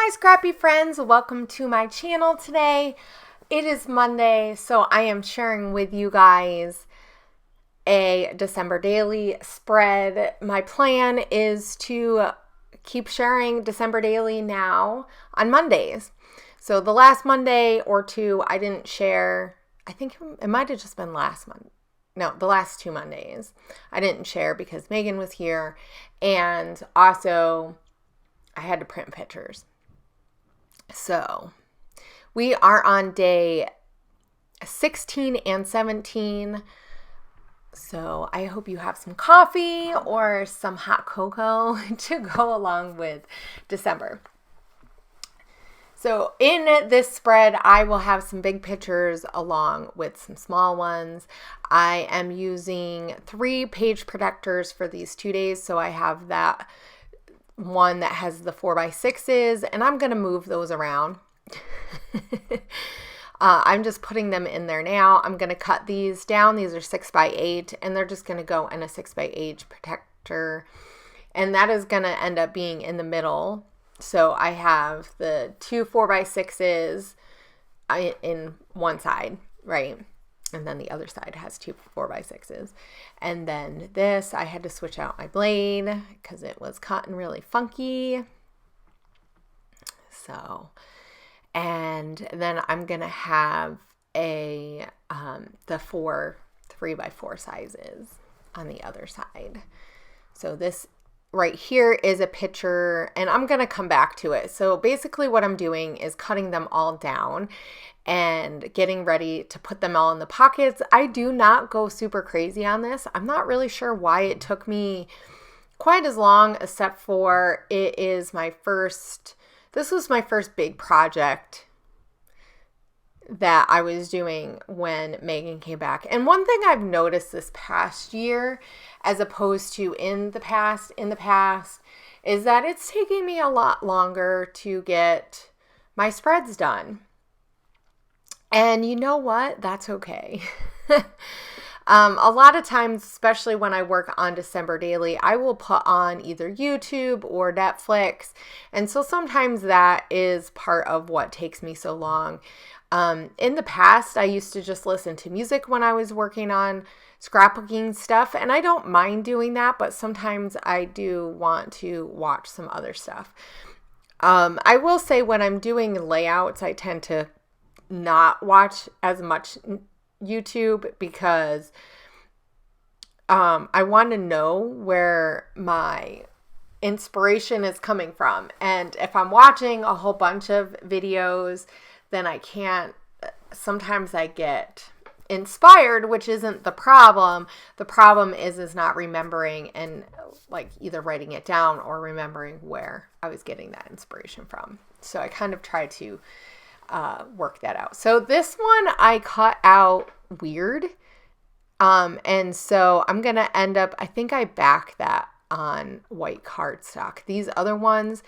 Hi scrappy friends, welcome to my channel today. It is Monday, so I am sharing with you guys a December daily spread. My plan is to keep sharing December daily now on Mondays. So the last Monday or two I didn't share. I think it might have just been last month. No, the last 2 Mondays I didn't share because Megan was here, and also I had to print pictures. So we are on day 16 and 17. So I hope you have some coffee or some hot cocoa to go along with December. So in this spread, I will have some big pictures along with some small ones. I am using 3 page protectors for these 2 days. So I have that one that has the 4x6s, and I'm going to move those around. I'm just putting them in there now. I'm going to cut these down. These are 6x8, and they're just going to go in a 6x8 protector, and that is going to end up being in the middle. So I have the 2 4x6s in one side, right? And then the other side has 2 4x6s. And then this, I had to switch out my blade because it was cutting really funky. So, and then I'm going to have the 4 3x4 sizes on the other side. So this right here is a picture, and I'm going to come back to it. So basically what I'm doing is cutting them all down and getting ready to put them all in the pockets. I do not go super crazy on this. I'm not really sure why it took me quite as long, except for this was my first big project that I was doing when Megan came back. And one thing I've noticed this past year, as opposed to in the past, is that it's taking me a lot longer to get my spreads done. And you know what? That's okay. A lot of times, especially when I work on December daily, I will put on either YouTube or Netflix. And so sometimes that is part of what takes me so long. In the past, I used to just listen to music when I was working on scrapbooking stuff, and I don't mind doing that, but sometimes I do want to watch some other stuff. I will say when I'm doing layouts, I tend to not watch as much YouTube because I want to know where my inspiration is coming from. And if I'm watching a whole bunch of videos, then I can't, sometimes I get inspired, which isn't the problem. The problem is not remembering and like either writing it down or remembering where I was getting that inspiration from. So I kind of try to work that out. So this one I cut out weird. And so I'm going to end up, I think I back that on white cardstock. These other ones,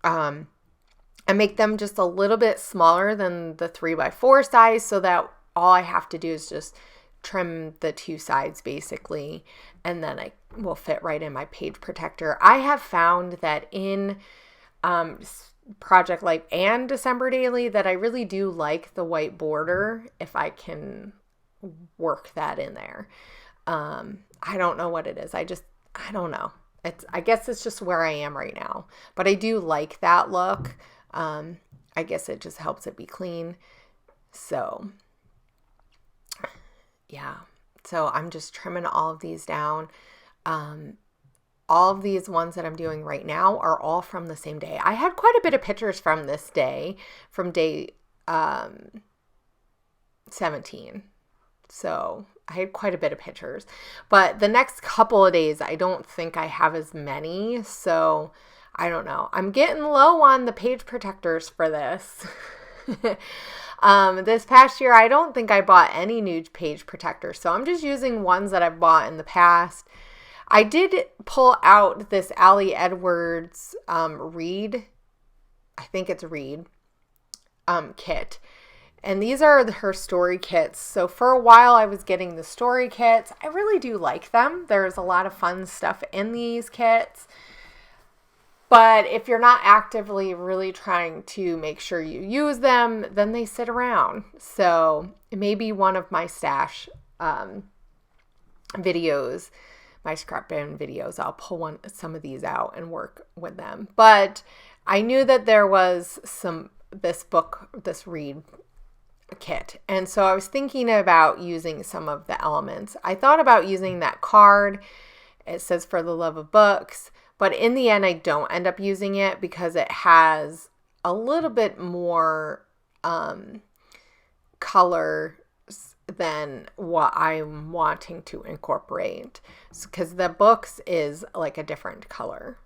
I make them just a little bit smaller than the 3x4 size so that all I have to do is just trim the 2 sides basically, and then I will fit right in my page protector. I have found that in Project Life and December Daily that I really do like the white border if I can work that in there. I don't know what it is. I don't know. I guess it's just where I am right now, but I do like that look. I guess it just helps it be clean. So yeah, so I'm just trimming all of these down. All of these ones that I'm doing right now are all from the same day. I had quite a bit of pictures from this day, from day 17. So I had quite a bit of pictures. But the next couple of days, I don't think I have as many. So I don't know. I'm getting low on the page protectors for this. This past year, I don't think I bought any new page protectors. So I'm just using ones that I've bought in the past. I did pull out this Ali Edwards Reed, I think it's Reed, kit. And these are her story kits. So for a while I was getting the story kits. I really do like them. There's a lot of fun stuff in these kits. But if you're not actively really trying to make sure you use them, then they sit around. So maybe one of my stash videos, my scrap bin videos, I'll pull some of these out and work with them. But I knew that there was this read kit. And so I was thinking about using some of the elements. I thought about using that card. It says "For the Love of Books," but in the end, I don't end up using it because it has a little bit more color than what I'm wanting to incorporate. Because the books is like a different color.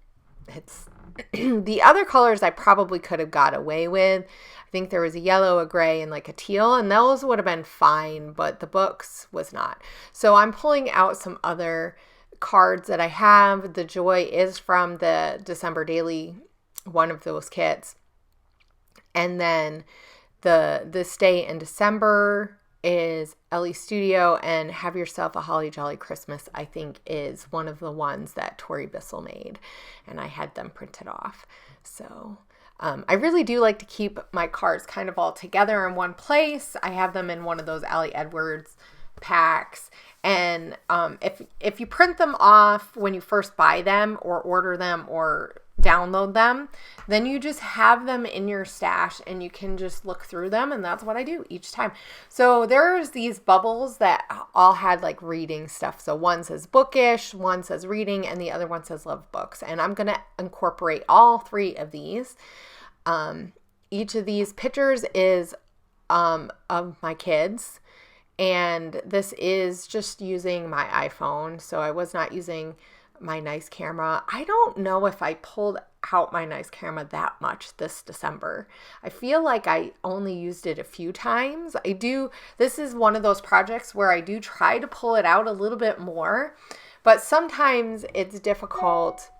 It's the other colors I probably could have got away with. I think there was a yellow, a gray, and like a teal, and those would have been fine, but the books was not. So I'm pulling out some other cards that I have. The Joy is from the December Daily, one of those kits. And then the Stay in December is Elle Studio, and Have Yourself a Holly Jolly Christmas, I think, is one of the ones that Tori Bissell made, and I had them printed off. So I really do like to keep my cards kind of all together in one place. I have them in one of those Allie Edwards packs, and if you print them off when you first buy them or order them or download them, then you just have them in your stash and you can just look through them, and that's what I do each time. So there's these bubbles that all had like reading stuff. So one says bookish, one says reading, and the other one says love books, and I'm gonna incorporate all three of these. Each of these pictures is of my kids, and this is just using my iPhone, so I was not using my nice camera. I don't know if I pulled out my nice camera that much this December. I feel like I only used it a few times. This is one of those projects where I do try to pull it out a little bit more, but sometimes it's difficult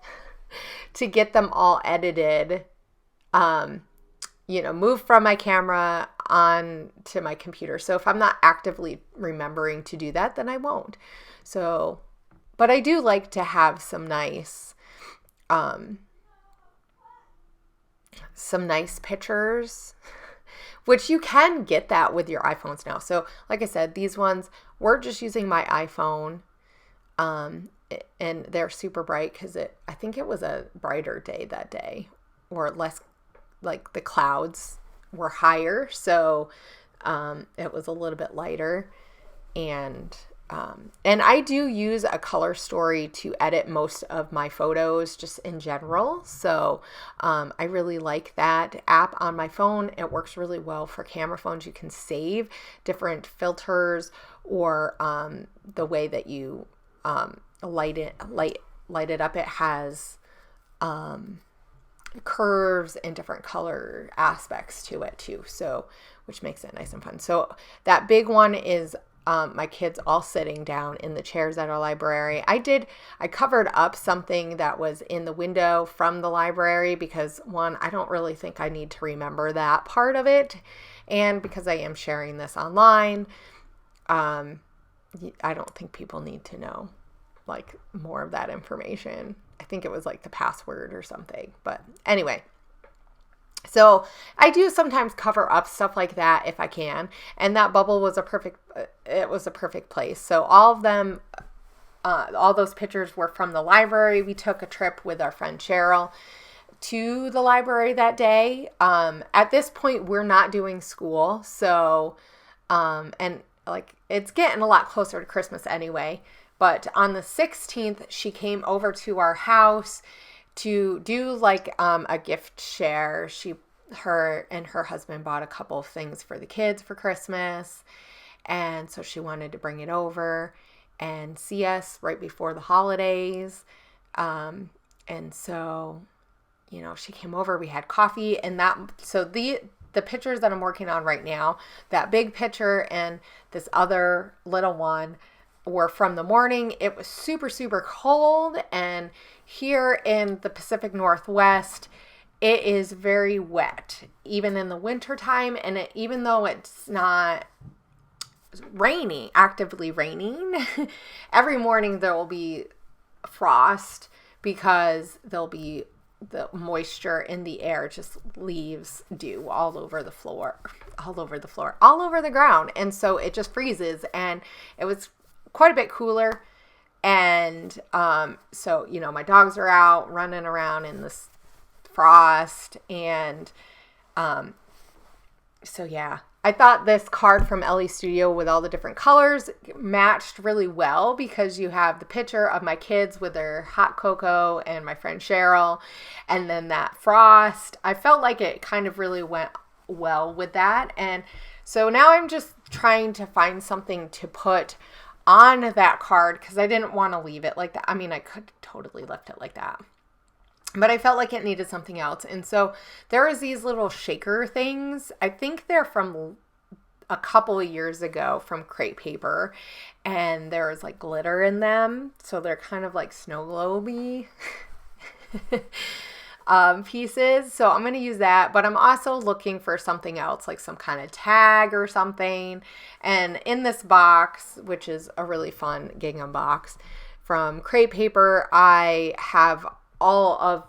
to get them all edited, move from my camera on to my computer. So if I'm not actively remembering to do that, then I won't. So, but I do like to have some nice pictures, which you can get that with your iPhones now. So like I said, these ones, we're just using my iPhone, and they're super bright because I think it was a brighter day that day, or less, like the clouds were higher. So it was a little bit lighter, and I do use a color story to edit most of my photos just in general. So I really like that app on my phone. It works really well for camera phones. You can save different filters or the way that you light it up. It has curves and different color aspects to it too. So which makes it nice and fun. So that big one is my kids all sitting down in the chairs at our library. I covered up something that was in the window from the library because, one, I don't really think I need to remember that part of it. And because I am sharing this online, I don't think people need to know like more of that information. I think it was like the password or something. But anyway. So I do sometimes cover up stuff like that if I can, and that bubble was a perfect place. So all of them, all those pictures were from the library. We took a trip with our friend Cheryl to the library that day. At this point, we're not doing school, so and like it's getting a lot closer to Christmas anyway. But on the 16th, she came over to our house to do like a gift share. Her and her husband bought a couple of things for the kids for Christmas, and so she wanted to bring it over and see us right before the holidays. And so, she came over. We had coffee, and the pictures that I'm working on right now, that big picture and this other little one, were from the morning. It was super, super cold, and here in the Pacific Northwest, it is very wet, even in the winter time. And even though it's not actively raining, every morning there will be frost because there'll be the moisture in the air just leaves dew all over the ground. And so it just freezes, and it was quite a bit cooler. And so, my dogs are out running around in this frost. And so, yeah, I thought this card from Elle Studio with all the different colors matched really well, because you have the picture of my kids with their hot cocoa and my friend Cheryl, and then that frost. I felt like it kind of really went well with that. And so now I'm just trying to find something to put on that card, because I didn't want to leave it like that. I mean, I could totally left it like that, but I felt like it needed something else. And so there is these little shaker things. I think they're from a couple of years ago from crepe paper, and there's like glitter in them. So they're kind of like snow globe-y pieces. So I'm going to use that, but I'm also looking for something else, like some kind of tag or something. And in this box, which is a really fun gingham box from crepe paper, I have all of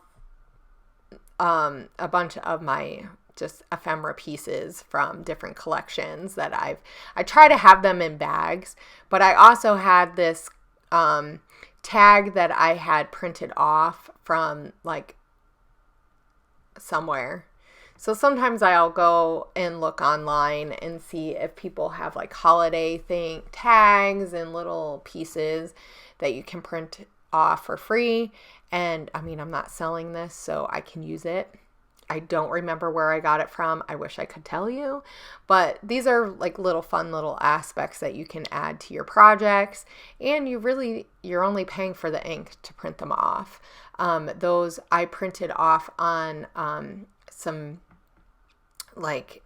a bunch of my just ephemera pieces from different collections that I try to have them in bags, but I also had this tag that I had printed off from like somewhere. So sometimes I'll go and look online and see if people have like holiday tags and little pieces that you can print off for free. And I mean, I'm not selling this, so I can use it. I don't remember where I got it from. I wish I could tell you, but these are like little fun little aspects that you can add to your projects, and you're only paying for the ink to print them off. Those I printed off on some like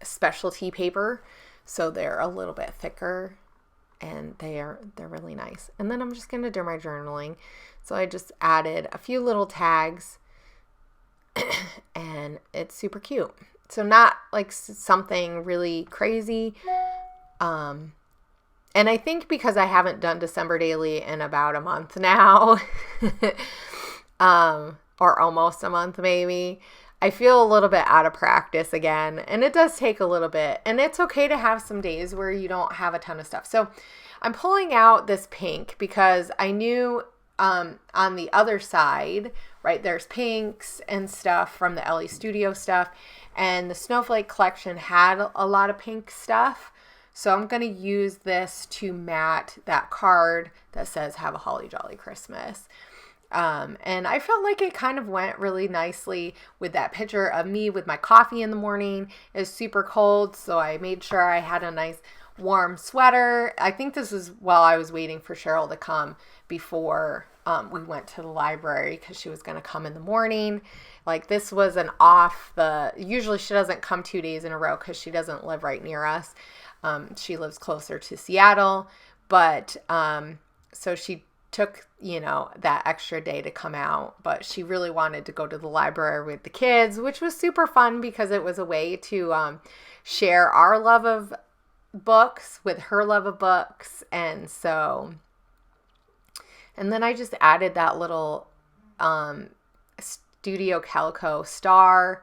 specialty paper, so they're a little bit thicker, and they're really nice. And then I'm just going to do my journaling. So I just added a few little tags, and it's super cute. So not like something really crazy. And I think because I haven't done December Daily in about a month now, or almost a month maybe, I feel a little bit out of practice again. And it does take a little bit. And it's okay to have some days where you don't have a ton of stuff. So I'm pulling out this pink because I knew on the other side, right, there's pinks and stuff from the Elle Studio stuff, and the Snowflake collection had a lot of pink stuff. So I'm going to use this to mat that card that says "Have a Holly Jolly Christmas." And I felt like it kind of went really nicely with that picture of me with my coffee in the morning. It was super cold, so I made sure I had a nice warm sweater. I think this was while I was waiting for Cheryl to come before we went to the library, because she was going to come in the morning. Like, this was usually she doesn't come 2 days in a row because she doesn't live right near us. She lives closer to Seattle, but so she took, that extra day to come out, but she really wanted to go to the library with the kids, which was super fun because it was a way to share our love of books with her love of books. And then I just added that little Studio Calico star,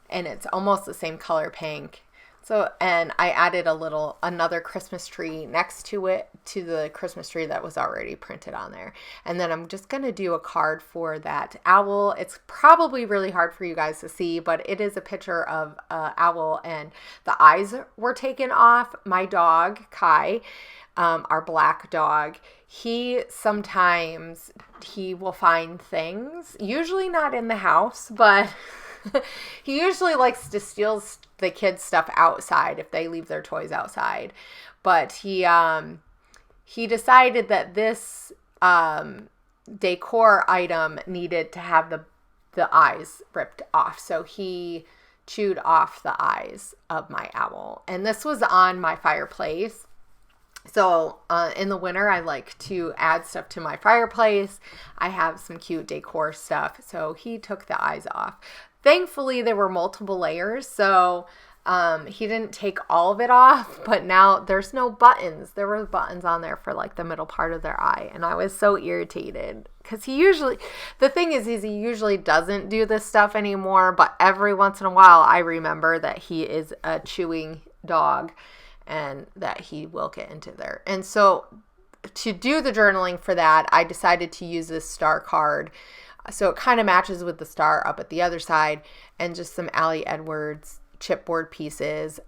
and it's almost the same color pink. So, and I added another Christmas tree next to it, to the Christmas tree that was already printed on there. And then I'm just going to do a card for that owl. It's probably really hard for you guys to see, but it is a picture of an owl, and the eyes were taken off. My dog, Kai, our black dog, he will find things, usually not in the house, but he usually likes to steal the kids' stuff outside if they leave their toys outside. But he decided that this decor item needed to have the eyes ripped off. So he chewed off the eyes of my owl. And this was on my fireplace. So in the winter, I like to add stuff to my fireplace. I have some cute decor stuff. So he took the eyes off. Thankfully, there were multiple layers, so He didn't take all of it off, but now there's no buttons. There were buttons on there for like the middle part of their eye, and I was so irritated because the thing is he usually doesn't do this stuff anymore, but every once in a while I remember that he is a chewing dog and that he will get into there. And so to do the journaling for that, I decided to use this star card. So it kind of matches with the star up at the other side, and just some Allie Edwards chipboard pieces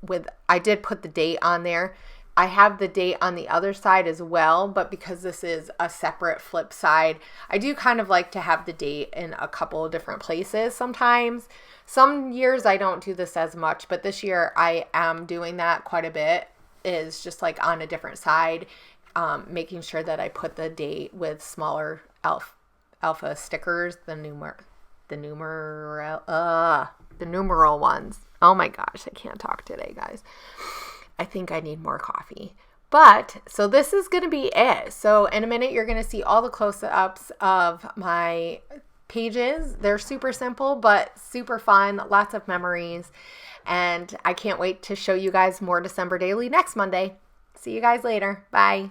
I did put the date on there. I have the date on the other side as well, but because this is a separate flip side, I do kind of like to have the date in a couple of different places sometimes. Some years I don't do this as much, but this year I am doing that quite a bit, is just like on a different side, making sure that I put the date with smaller alpha stickers, the numeral ones. Oh my gosh, I can't talk today, guys. I think I need more coffee. But, so this is going to be it. So in a minute, you're going to see all the close-ups of my pages. They're super simple, but super fun. Lots of memories. And I can't wait to show you guys more December Daily next Monday. See you guys later. Bye.